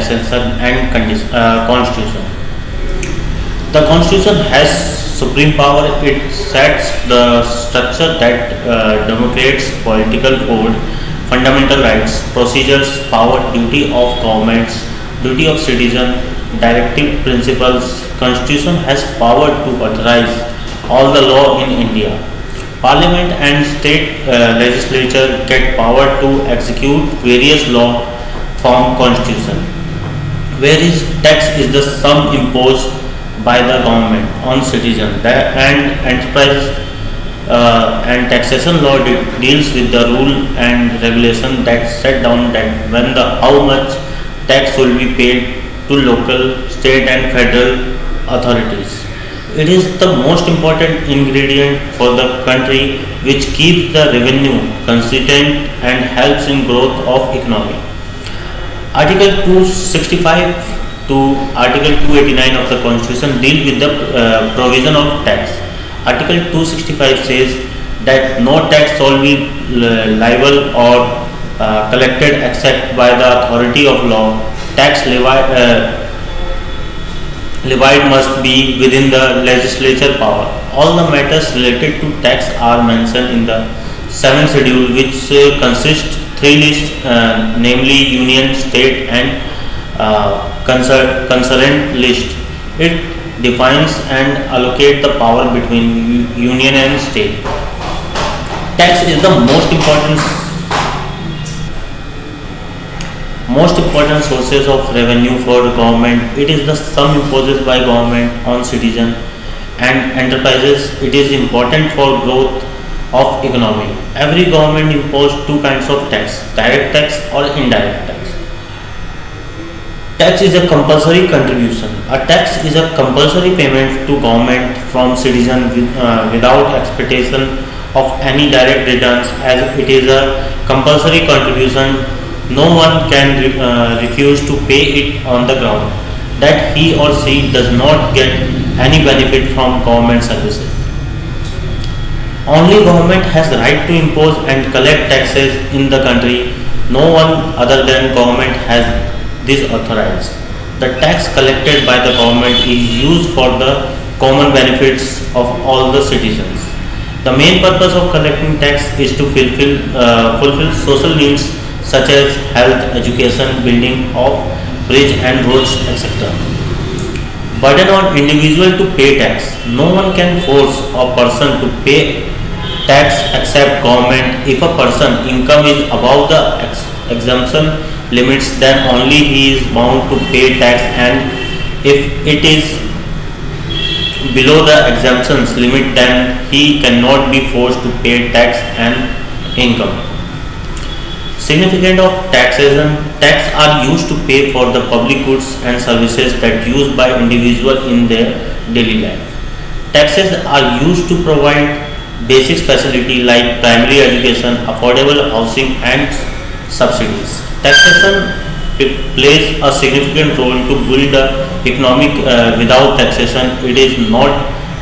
taxation and constitution. The constitution has supreme power. It sets the structure that democrates political code, fundamental rights, procedures, power, duty of governments, duty of citizen, directive principles. Constitution has power to authorize all the law in India. Parliament and state legislature get power to execute various law from constitution. Whereas tax is the sum imposed by the government on citizens and enterprises, and taxation law deals with the rule and regulation that set down that when the how much tax will be paid to local, state and federal authorities. It is the most important ingredient for the country which keeps the revenue consistent and helps in growth of economy. Article 265 to Article 289 of the Constitution deal with the provision of tax. Article 265 says that no tax shall be liable or collected except by the authority of law. Tax levied must be within the legislature power. All the matters related to tax are mentioned in the 7th schedule, which consists three lists, namely union, state and concurrent list. It defines and allocates the power between union and state. Tax is the most important sources of revenue for the government. It is the sum imposed by government on citizen and enterprises. It is important for growth of economy. Every government imposes two kinds of tax: direct tax or indirect tax. Tax is a compulsory contribution. A tax is a compulsory payment to government from citizen without expectation of any direct returns. As it is a compulsory contribution, no one can refuse to pay it on the ground that he or she does not get any benefit from government services. Only government has the right to impose and collect taxes in the country. No one other than government has this authorized. The tax collected by the government is used for the common benefits of all the citizens. The main purpose of collecting tax is to fulfill social needs such as health, education, building of bridge and roads, etc. Burden on individual to pay tax. No one can force a person to pay tax except government. If a person income is above the exemption limits, then only he is bound to pay tax, and if it is below the exemptions limit, then he cannot be forced to pay tax and income. Significant of taxation: tax are used to pay for the public goods and services that used by individual in their daily life. Taxes are used to provide basic facility like primary education, affordable housing and subsidies. Taxation plays a significant role to build the economic. Without taxation, it is not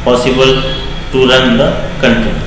possible to run the country.